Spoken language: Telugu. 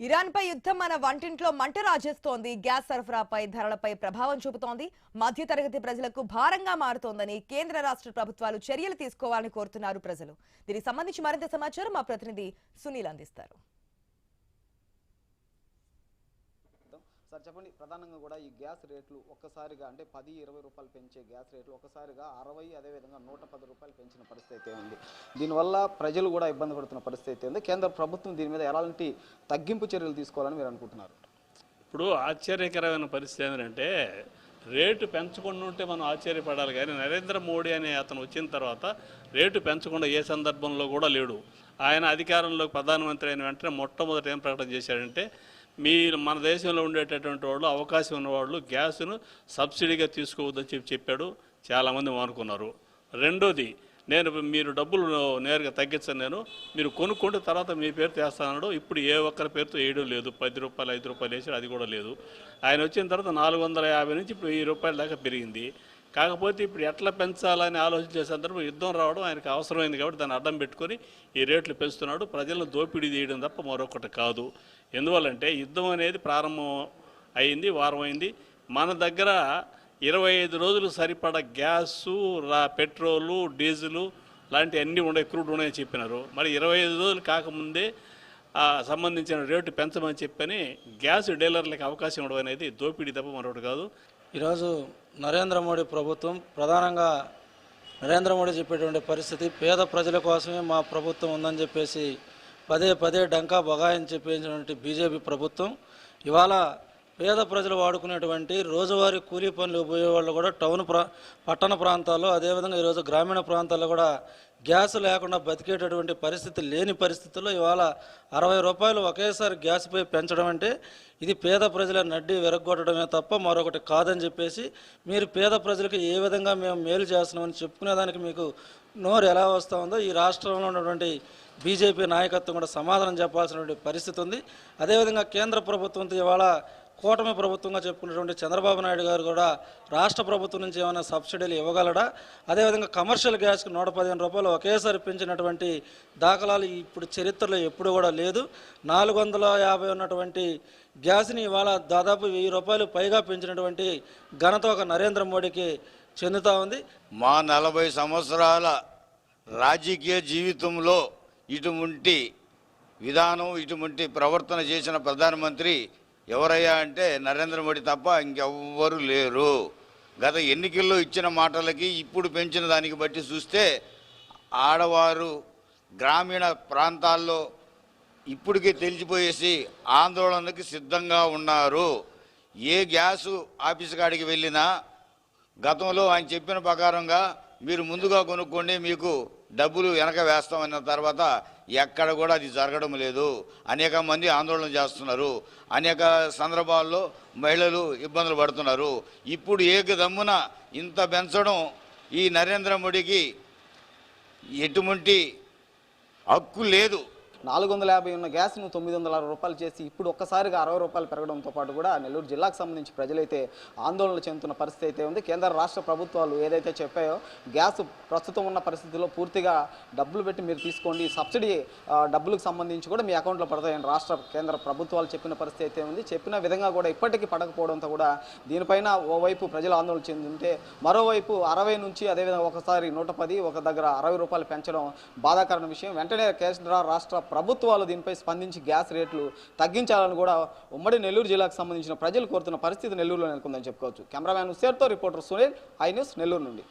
ఇరాన్పై యుద్ధం మన వంటింట్లో మంట రాజేస్తోంది. గ్యాస్ సరఫరాపై ధరలపై ప్రభావం చూపుతోంది. మధ్యతరగతి ప్రజలకు భారంగా మారుతోందని కేంద్ర రాష్ట్ర ప్రభుత్వాలు చర్యలు తీసుకోవాలని కోరుతున్నారు ప్రజలు. దీనికి సంబంధించి మరింత సమాచారం మా ప్రతినిధి సునీల్ అందిస్తారు. సార్ చెప్పండి, ప్రధానంగా కూడా ఈ గ్యాస్ రేట్లు ఒక్కసారిగా అంటే 10-20 రూపాయలు పెంచే గ్యాస్ రేట్లు ఒక్కసారిగా 60 అదేవిధంగా 110 రూపాయలు పెంచిన పరిస్థితి ఉంది. దీనివల్ల ప్రజలు కూడా ఇబ్బంది పడుతున్న పరిస్థితి ఉంది. కేంద్ర ప్రభుత్వం దీని మీద ఎలాంటి తగ్గింపు చర్యలు తీసుకోవాలని మీరు అనుకుంటున్నారు? ఇప్పుడు ఆశ్చర్యకరమైన పరిస్థితి ఏంటంటే రేటు పెంచకుండా ఉంటే మనం ఆశ్చర్యపడాలి, కానీ నరేంద్ర మోడీ అనే అతను వచ్చిన తర్వాత రేటు పెంచకుండా ఏ సందర్భంలో కూడా లేడు. ఆయన అధికారంలోకి ప్రధానమంత్రి అయిన వెంటనే మొట్టమొదటి ఏం ప్రకటన చేశాడంటే, మీరు మన దేశంలో ఉండేటటువంటి వాళ్ళు అవకాశం ఉన్నవాళ్ళు గ్యాస్ను సబ్సిడీగా తీసుకోవద్దని చెప్పాడు. చాలామంది అనుకున్నారు. రెండోది, మీరు డబ్బులు నేరుగా తగ్గించను, మీరు కొనుక్కుంటే తర్వాత మీ పేరు తెస్తానన్నాడు. ఇప్పుడు ఏ ఒక్కరి పేరుతో వేయడం లేదు. 10 రూపాయలు 5 రూపాయలు వేసాడు, అది కూడా లేదు. ఆయన వచ్చిన తర్వాత 450 నుంచి ఇప్పుడు 1000 రూపాయల దాకా పెరిగింది. కాకపోతే ఇప్పుడు ఎట్లా పెంచాలని ఆలోచించే సందర్భం యుద్ధం రావడం ఆయనకు అవసరమైంది కాబట్టి దాన్ని అడ్డం పెట్టుకొని ఈ రేట్లు పెంచుతున్నాడు. ప్రజలను దోపిడీ చేయడం తప్ప మరొకటి కాదు. ఎందువల్లంటే యుద్ధం అనేది ప్రారంభం అయింది, వారం అయింది. మన దగ్గర 25 రోజులు సరిపడా గ్యాసు, పెట్రోలు, డీజిలు లాంటి అన్నీ ఉన్నాయి, క్రూడ్ ఉన్నాయని చెప్పినారు. మరి 25 రోజులు కాకముందే సంబంధించిన రేటు పెంచమని చెప్పని గ్యాస్ డీలర్లకు అవకాశం ఇవ్వడం అనేది దోపిడీ తప్ప మరొకటి కాదు. ఈరోజు నరేంద్ర మోడీ ప్రభుత్వం ప్రధానంగా నరేంద్ర మోడీ చెప్పేటువంటి పరిస్థితి, పేద ప్రజల కోసమే మా ప్రభుత్వం ఉందని చెప్పేసి పదే డంకా బగాయని చెప్పేసినటువంటి బీజేపీ ప్రభుత్వం ఇవాళ పేద ప్రజలు వాడుకునేటువంటి రోజువారీ కూలీ పనులు పోయే వాళ్ళు కూడా పట్టణ ప్రాంతాల్లో, అదేవిధంగా ఈరోజు గ్రామీణ ప్రాంతాల్లో కూడా గ్యాస్ లేకుండా బతికేటటువంటి పరిస్థితి లేని పరిస్థితుల్లో ఇవాళ 60 రూపాయలు ఒకేసారి గ్యాస్పై పెంచడం అంటే ఇది పేద ప్రజల నడ్డి విరగొట్టడమే తప్ప మరొకటి కాదని చెప్పేసి, మీరు పేద ప్రజలకు ఏ విధంగా మేము మేలు చేస్తున్నామని చెప్పుకునేదానికి మీకు నోరు ఎలా వస్తూ ఉందో ఈ రాష్ట్రంలో ఉన్నటువంటి బీజేపీ నాయకత్వం కూడా సమాధానం చెప్పాల్సినటువంటి పరిస్థితి ఉంది. అదేవిధంగా కేంద్ర ప్రభుత్వంతో ఇవాళ కూటమి ప్రభుత్వంగా చెప్పుకున్నటువంటి చంద్రబాబు నాయుడు గారు కూడా రాష్ట్ర ప్రభుత్వం నుంచి ఏమైనా సబ్సిడీలు ఇవ్వగలడా? అదేవిధంగా కమర్షియల్ గ్యాస్కి 115 రూపాయలు ఒకేసారి పెంచినటువంటి దాఖలాలు ఇప్పుడు చరిత్రలో ఎప్పుడు కూడా లేదు. 450 ఉన్నటువంటి గ్యాస్ని ఇవాళ దాదాపు 1000 రూపాయలు పైగా పెంచినటువంటి ఘనత ఒక నరేంద్ర మోడీకి చెందుతూ ఉంది. మా 40 సంవత్సరాల రాజకీయ జీవితంలో ఇటువంటి విధానం, ఇటువంటి ప్రవర్తన చేసిన ప్రధానమంత్రి ఎవరయ్యా అంటే నరేంద్ర మోడీ తప్ప ఇంకెవ్వరు లేరు. గత ఎన్నికల్లో ఇచ్చిన మాటలకి ఇప్పుడు పెంచిన దానికి బట్టి చూస్తే ఆడవారు గ్రామీణ ప్రాంతాల్లో ఇప్పటికే తెలిసిపోయేసి ఆందోళనకి సిద్ధంగా ఉన్నారు. ఏ గ్యాసు ఆఫీస్ కాడికి వెళ్ళినా గతంలో ఆయన చెప్పిన ప్రకారంగా మీరు ముందుగా కొనుక్కోండి, మీకు డబ్బులు వెనక వేస్తామన్న తర్వాత ఎక్కడ కూడా అది జరగడం లేదు. అనేక మంది ఆందోళన చేస్తున్నారు. అనేక సందర్భాల్లో మహిళలు ఇబ్బందులు పడుతున్నారు. ఇప్పుడు ఏకదమ్మున ఇంత పెంచడం ఈ నరేంద్ర మోడీకి ఎటువంటి హక్కు లేదు. 450 ఉన్న గ్యాస్ను 960 రూపాయలు చేసి ఇప్పుడు ఒక్కసారిగా 60 రూపాయలు పెరగడంతో పాటు కూడా నెల్లూరు జిల్లాకు సంబంధించి ప్రజలైతే ఆందోళన చెందుతున్న పరిస్థితి అయితే ఉంది. కేంద్ర రాష్ట్ర ప్రభుత్వాలు ఏదైతే చెప్పాయో గ్యాస్ ప్రస్తుతం ఉన్న పరిస్థితుల్లో పూర్తిగా డబ్బులు పెట్టి మీరు తీసుకోండి, సబ్సిడీ డబ్బులకు సంబంధించి కూడా మీ అకౌంట్లో పడతాయని కేంద్ర ప్రభుత్వాలు చెప్పిన పరిస్థితి అయితే ఉంది. చెప్పిన విధంగా కూడా ఇప్పటికీ పడకపోవడంతో కూడా దీనిపైన ఓవైపు ప్రజలు ఆందోళన చెందుతుంటే మరోవైపు 60 నుంచి అదేవిధంగా ఒకసారి 110, ఒక దగ్గర 60 రూపాయలు పెంచడం బాధాకరమైన విషయం. వెంటనే కేంద్ర రాష్ట్ర ప్రభుత్వాలు దీనిపై స్పందించి గ్యాస్ రేట్లు తగ్గించాలని కూడా ఉమ్మడి నెల్లూరు జిల్లాకు సంబంధించిన ప్రజలు కోరుతున్న పరిస్థితి నెల్లూరులో నెలకొందని చెప్పుకోవచ్చు. కెమెరామ్యాన్ హుస్సేన్తో reporter Sunil, I news Nellore నుండి.